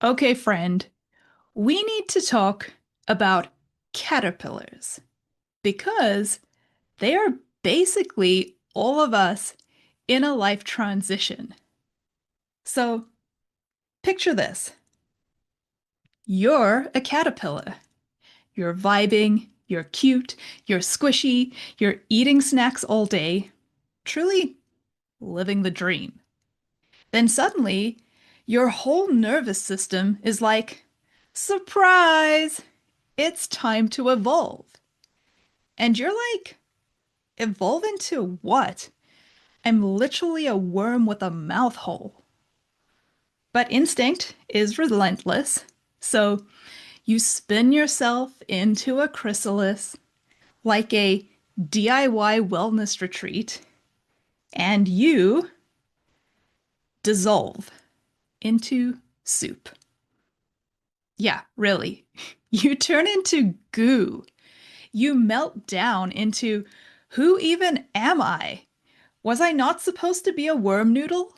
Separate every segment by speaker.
Speaker 1: Okay, friend, we need to talk about caterpillars because they are basically all of us in a life transition. So picture this. You're a caterpillar. You're vibing, you're cute, you're squishy, you're eating snacks all day, truly living the dream. Then suddenly, your whole nervous system is like, surprise! It's time to evolve. And you're like, evolve into what? I'm literally a worm with a mouth hole. But instinct is relentless. So you spin yourself into a chrysalis like a DIY wellness retreat, and you dissolve into soup. Yeah, really. You turn into goo. You melt down into who even am I? Was I not supposed to be a worm noodle?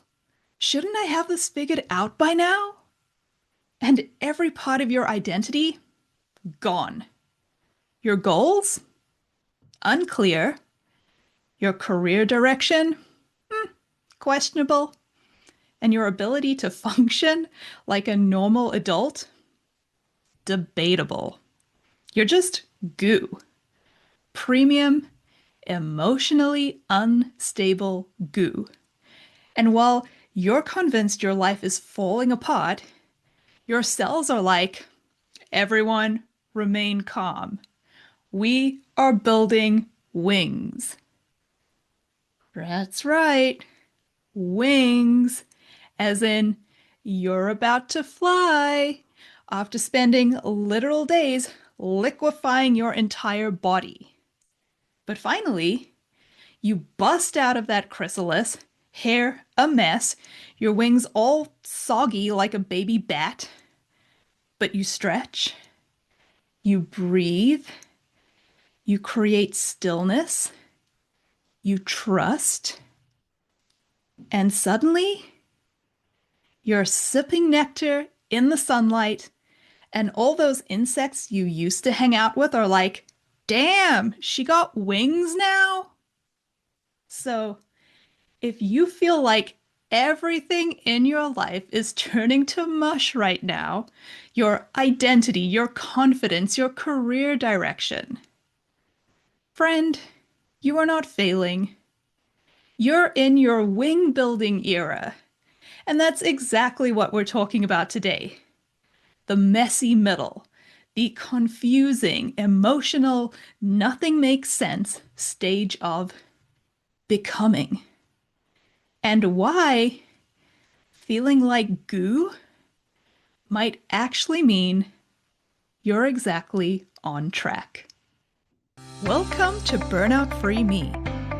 Speaker 1: Shouldn't I have this figured out by now? And every part of your identity gone. Your goals unclear. Your career direction questionable. And your ability to function like a normal adult debatable. You're just goo. Premium, emotionally unstable goo. And while you're convinced your life is falling apart, your cells are like, everyone remain calm. We are building wings. That's right. Wings. As in, you're about to fly after spending literal days liquefying your entire body. But finally, you bust out of that chrysalis, hair a mess, your wings all soggy like a baby bat. But you stretch, you breathe, you create stillness, you trust, and suddenly you're sipping nectar in the sunlight, and all those insects you used to hang out with are like, damn, she got wings now? So, if you feel like everything in your life is turning to mush right now, your identity, your confidence, your career direction, friend, you are not failing. You're in your wing building era. And that's exactly what we're talking about today. The messy middle, the confusing, emotional, nothing makes sense stage of becoming. And why feeling like goo might actually mean you're exactly on track. Welcome to Burnout-Free Me,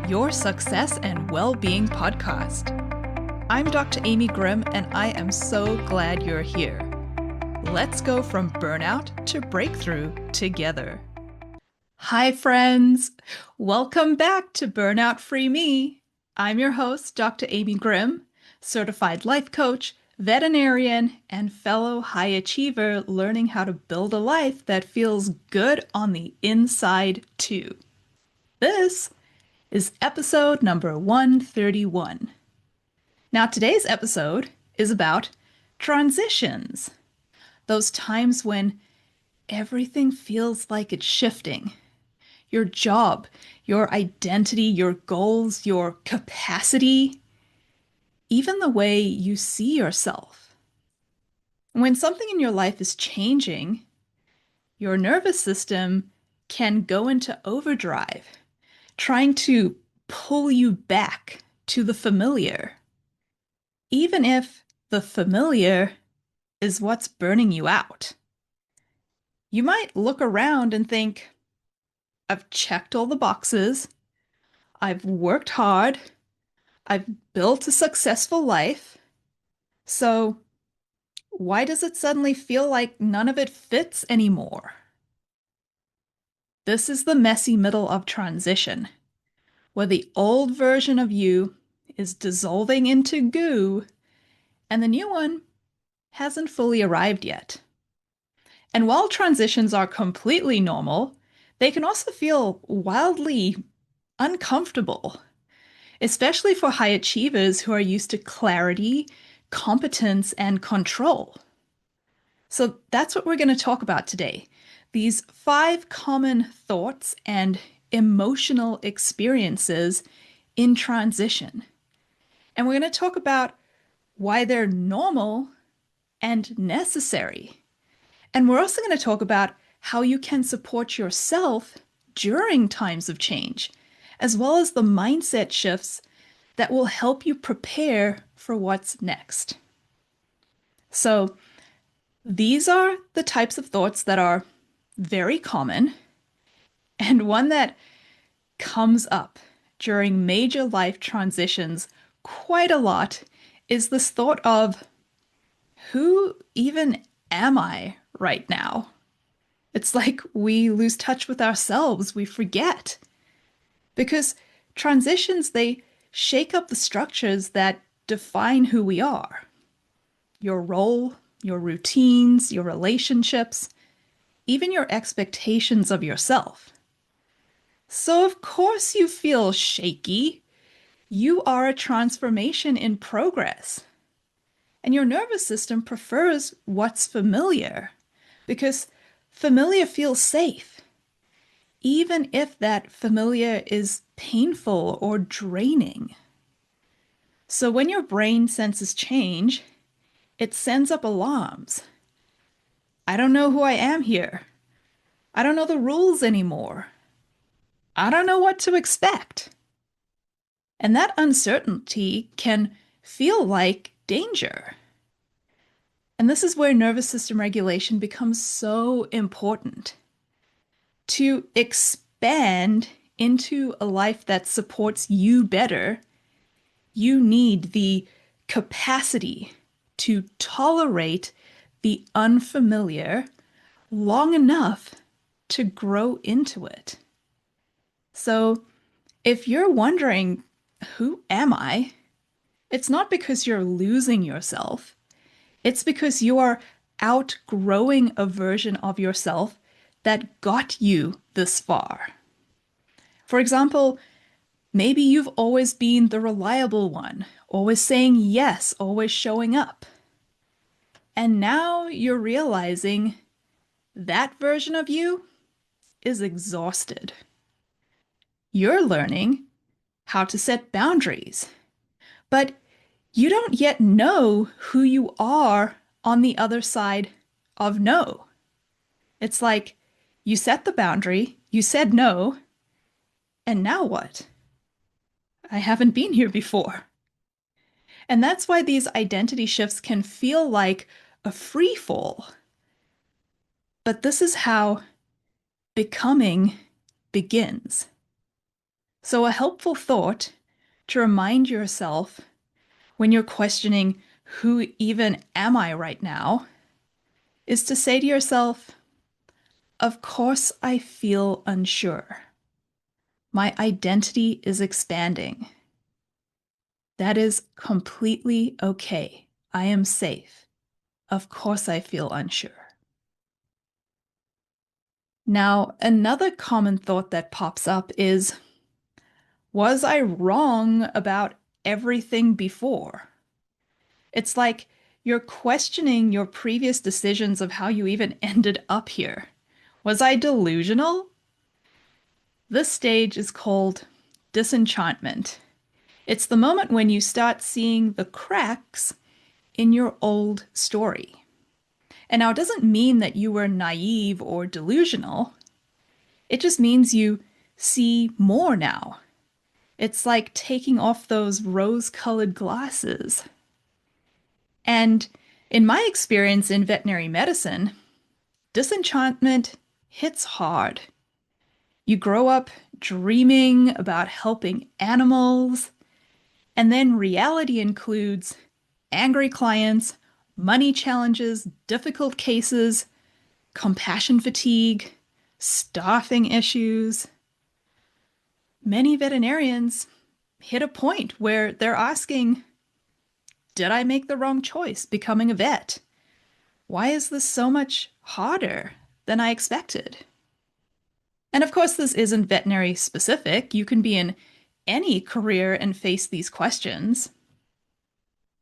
Speaker 1: your success and well-being podcast. I'm Dr. Amy Grimm, and I am so glad you're here. Let's go from burnout to breakthrough together. Hi, friends. Welcome back to Burnout-Free Me. I'm your host, Dr. Amy Grimm, certified life coach, veterinarian, and fellow high achiever learning how to build a life that feels good on the inside too. This is episode number 131. Now, today's episode is about transitions. Those times when everything feels like it's shifting. Your job, your identity, your goals, your capacity, even the way you see yourself. When something in your life is changing, your nervous system can go into overdrive, trying to pull you back to the familiar, even if the familiar is what's burning you out. You might look around and think, I've checked all the boxes, I've worked hard, I've built a successful life, so why does it suddenly feel like none of it fits anymore? This is the messy middle of transition, where the old version of you is dissolving into goo, and the new one hasn't fully arrived yet. And while transitions are completely normal, they can also feel wildly uncomfortable, especially for high achievers who are used to clarity, competence, and control. So that's what we're going to talk about today. These 5 common thoughts and emotional experiences in transition. And we're going to talk about why they're normal and necessary. And we're also going to talk about how you can support yourself during times of change, as well as the mindset shifts that will help you prepare for what's next. So, these are the types of thoughts that are very common, and one that comes up during major life transitions quite a lot is this thought of, who even am I right now? It's like we lose touch with ourselves, we forget. Because transitions, they shake up the structures that define who we are. Your role, your routines, your relationships, even your expectations of yourself. So, of course, you feel shaky. You are a transformation in progress. And your nervous system prefers what's familiar because familiar feels safe, even if that familiar is painful or draining. So, when your brain senses change, it sends up alarms. I don't know who I am here. I don't know the rules anymore. I don't know what to expect. And that uncertainty can feel like danger. And this is where nervous system regulation becomes so important. To expand into a life that supports you better, you need the capacity to tolerate the unfamiliar long enough to grow into it. So, if you're wondering, who am I? It's not because you're losing yourself. It's because you are outgrowing a version of yourself that got you this far. For example, maybe you've always been the reliable one, always saying yes, always showing up. And now you're realizing that version of you is exhausted. You're learning how to set boundaries, but you don't yet know who you are on the other side of no. It's like you set the boundary, you said no, and now what? I haven't been here before. And that's why these identity shifts can feel like a free fall. But this is how becoming begins. So, a helpful thought to remind yourself when you're questioning, who even am I right now, is to say to yourself, of course I feel unsure. My identity is expanding. That is completely okay. I am safe. Of course I feel unsure. Now, another common thought that pops up is, was I wrong about everything before? It's like you're questioning your previous decisions of how you even ended up here. Was I delusional? This stage is called disenchantment. It's the moment when you start seeing the cracks in your old story. And now it doesn't mean that you were naive or delusional. It just means you see more now. It's like taking off those rose-colored glasses. And in my experience in veterinary medicine, disenchantment hits hard. You grow up dreaming about helping animals, and then reality includes angry clients, money challenges, difficult cases, compassion fatigue, staffing issues. Many veterinarians hit a point where they're asking, did I make the wrong choice becoming a vet? Why is this so much harder than I expected? And of course, this isn't veterinary specific. You can be in any career and face these questions.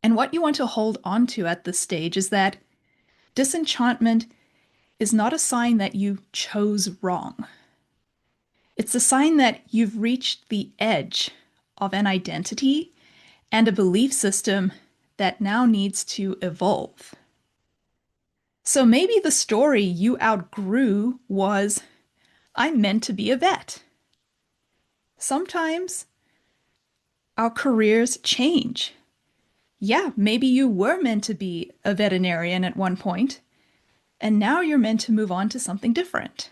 Speaker 1: And what you want to hold on to at this stage is that disenchantment is not a sign that you chose wrong. It's a sign that you've reached the edge of an identity and a belief system that now needs to evolve. So maybe the story you outgrew was, I'm meant to be a vet. Sometimes our careers change. Yeah, maybe you were meant to be a veterinarian at one point, and now you're meant to move on to something different.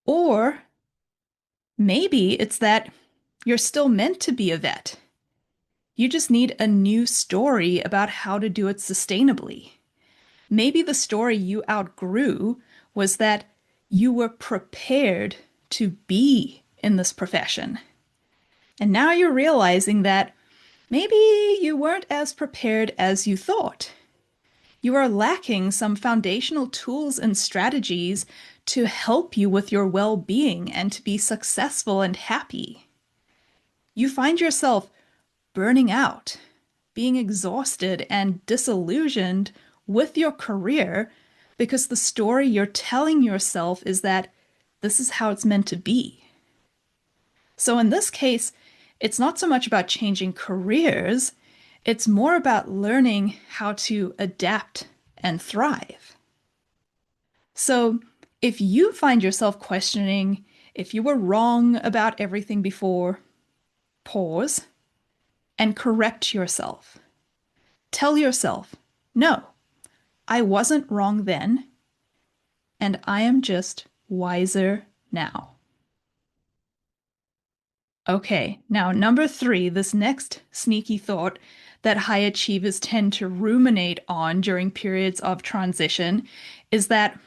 Speaker 1: Or maybe it's that you're still meant to be a vet. You just need a new story about how to do it sustainably. Maybe the story you outgrew was that you were prepared to be in this profession. And now you're realizing that maybe you weren't as prepared as you thought. You are lacking some foundational tools and strategies to help you with your well-being and to be successful and happy. You find yourself burning out, being exhausted and disillusioned with your career because the story you're telling yourself is that this is how it's meant to be. So in this case, it's not so much about changing careers, it's more about learning how to adapt and thrive. So if you find yourself questioning if you were wrong about everything before, pause and correct yourself. Tell yourself, no, I wasn't wrong then, and I am just wiser now. Okay, now number 3, this next sneaky thought that high achievers tend to ruminate on during periods of transition is that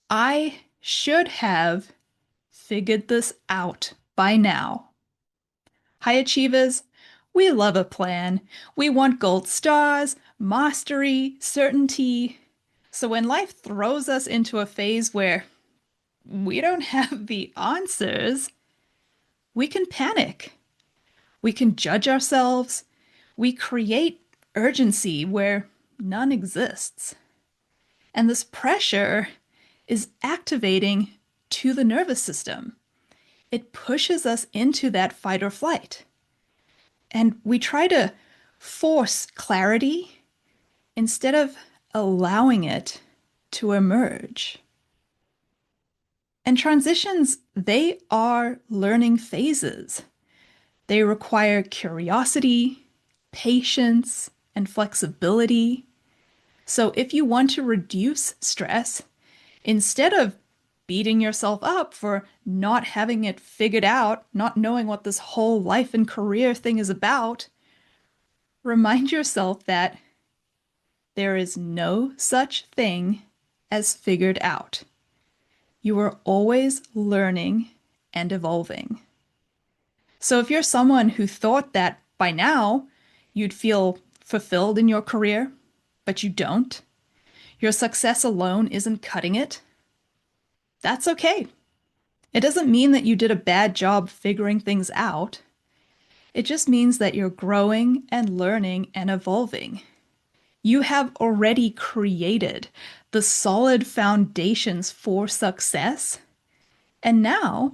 Speaker 1: I should have figured this out by now. High achievers, we love a plan. We want gold stars, mastery, certainty. So when life throws us into a phase where we don't have the answers, we can panic. We can judge ourselves. We create urgency where none exists. And this pressure is activating to the nervous system. It pushes us into that fight or flight. And we try to force clarity instead of allowing it to emerge. And transitions, they are learning phases. They require curiosity, patience, and flexibility. So if you want to reduce stress, instead of beating yourself up for not having it figured out, not knowing what this whole life and career thing is about, remind yourself that there is no such thing as figured out. You are always learning and evolving. So if you're someone who thought that by now you'd feel fulfilled in your career, but you don't, your success alone isn't cutting it, that's okay. It doesn't mean that you did a bad job figuring things out. It just means that you're growing and learning and evolving. You have already created the solid foundations for success, and now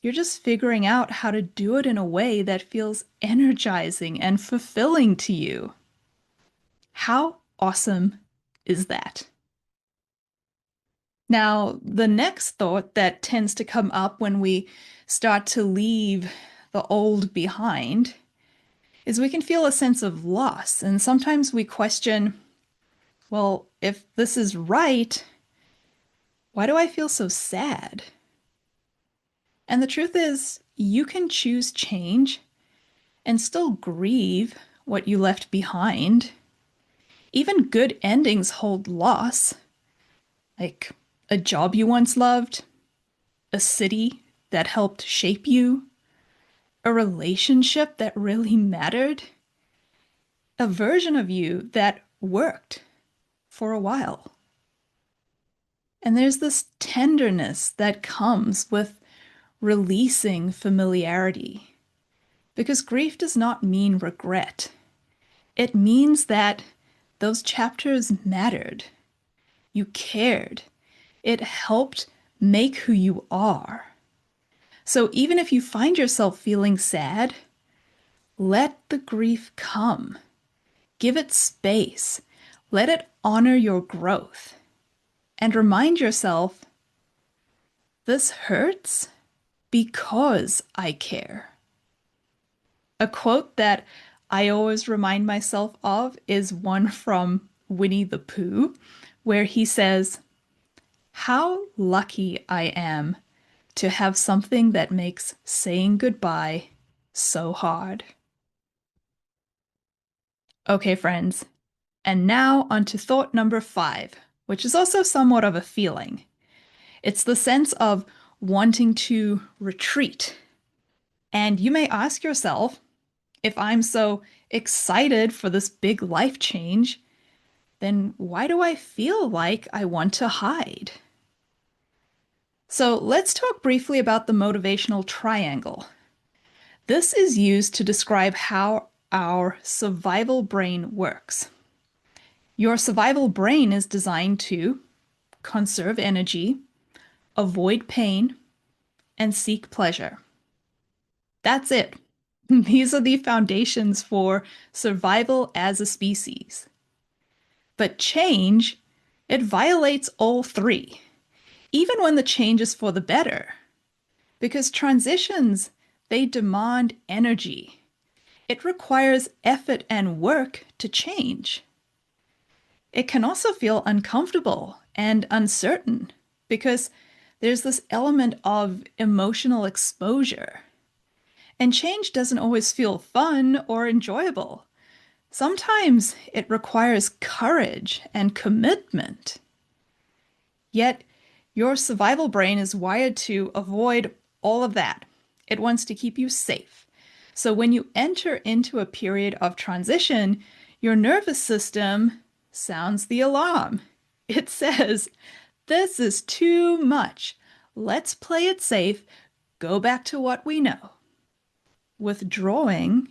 Speaker 1: you're just figuring out how to do it in a way that feels energizing and fulfilling to you. How awesome is that? Now, the next thought that tends to come up when we start to leave the old behind is we can feel a sense of loss. And sometimes we question, well, if this is right, why do I feel so sad? And the truth is, you can choose change and still grieve what you left behind. Even good endings hold loss, like a job you once loved, a city that helped shape you, a relationship that really mattered, a version of you that worked for a while. And there's this tenderness that comes with releasing familiarity. Because grief does not mean regret. It means that those chapters mattered. You cared. It helped make who you are. So even if you find yourself feeling sad, let the grief come. Give it space. Let it honor your growth. And remind yourself, this hurts because I care. A quote that I always remind myself of is one from Winnie the Pooh, where he says, "How lucky I am to have something that makes saying goodbye so hard." Okay, friends, and now on to thought number 5, which is also somewhat of a feeling. It's the sense of wanting to retreat. And you may ask yourself, if I'm so excited for this big life change, then why do I feel like I want to hide? So let's talk briefly about the motivational triangle. This is used to describe how our survival brain works. Your survival brain is designed to conserve energy, avoid pain, and seek pleasure. That's it. These are the foundations for survival as a species. But change, it violates all three, even when the change is for the better. Because transitions, they demand energy. It requires effort and work to change. It can also feel uncomfortable and uncertain because there's this element of emotional exposure. And change doesn't always feel fun or enjoyable. Sometimes it requires courage and commitment. Yet, your survival brain is wired to avoid all of that. It wants to keep you safe. So when you enter into a period of transition, your nervous system sounds the alarm. It says, "This is too much. Let's play it safe. Go back to what we know." Withdrawing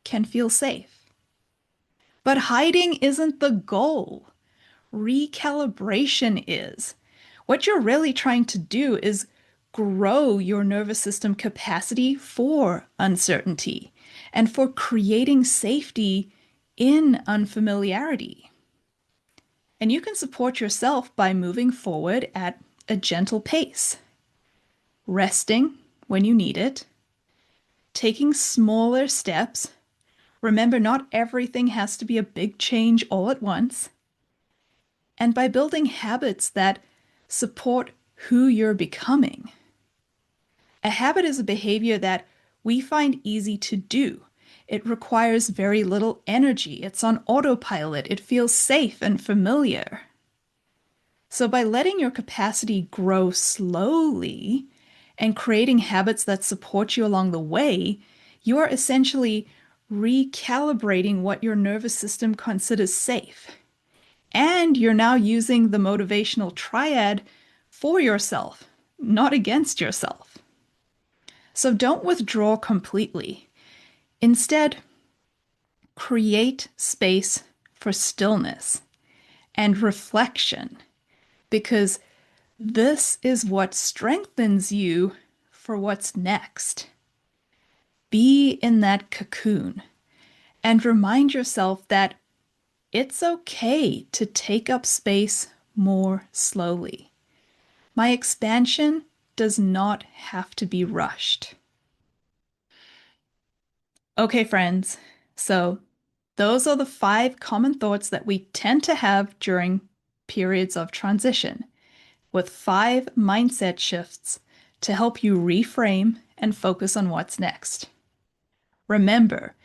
Speaker 1: can feel safe. But hiding isn't the goal. Recalibration is. What you're really trying to do is grow your nervous system capacity for uncertainty and for creating safety in unfamiliarity. And you can support yourself by moving forward at a gentle pace, resting when you need it, taking smaller steps. Remember, not everything has to be a big change all at once. And by building habits that support who you're becoming. A habit is a behavior that we find easy to do. It requires very little energy. It's on autopilot. It feels safe and familiar. So by letting your capacity grow slowly and creating habits that support you along the way, you are essentially recalibrating what your nervous system considers safe. And you're now using the motivational triad for yourself, not against yourself. So don't withdraw completely. Instead, create space for stillness and reflection, because this is what strengthens you for what's next. Be in that cocoon and remind yourself that it's okay to take up space more slowly. My expansion does not have to be rushed. Okay, friends, so those are the 5 common thoughts that we tend to have during periods of transition, with 5 mindset shifts to help you reframe and focus on what's next. Remember,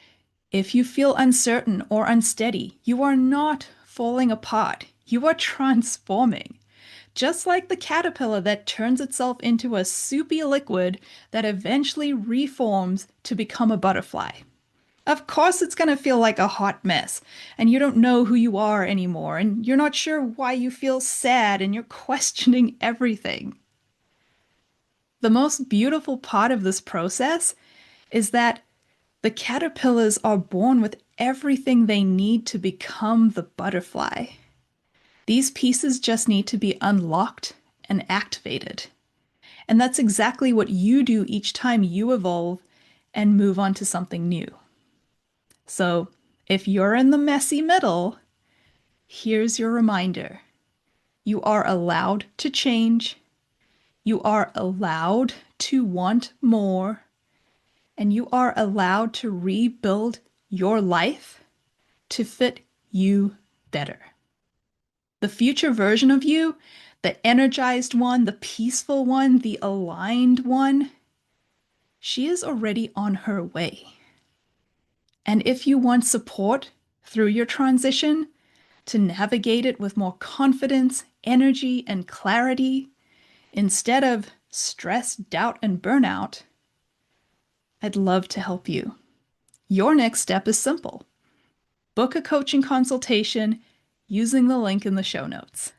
Speaker 1: if you feel uncertain or unsteady, you are not falling apart. You are transforming. Just like the caterpillar that turns itself into a soupy liquid that eventually reforms to become a butterfly. Of course, it's going to feel like a hot mess, and you don't know who you are anymore, and you're not sure why you feel sad, and you're questioning everything. The most beautiful part of this process is that the caterpillars are born with everything they need to become the butterfly. These pieces just need to be unlocked and activated. And that's exactly what you do each time you evolve and move on to something new. So, if you're in the messy middle, here's your reminder. You are allowed to change. You are allowed to want more. And you are allowed to rebuild your life to fit you better. The future version of you, the energized one, the peaceful one, the aligned one, she is already on her way. And if you want support through your transition to navigate it with more confidence, energy, and clarity, instead of stress, doubt, and burnout, I'd love to help you. Your next step is simple. Book a coaching consultation using the link in the show notes.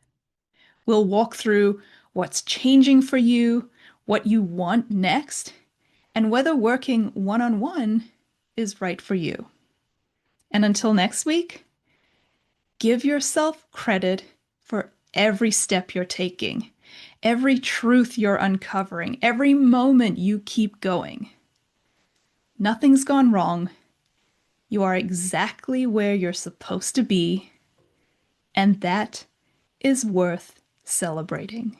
Speaker 1: We'll walk through what's changing for you, what you want next, and whether working one-on-one is right for you. And until next week, give yourself credit for every step you're taking, every truth you're uncovering, every moment you keep going. Nothing's gone wrong. You are exactly where you're supposed to be, and that is worth celebrating.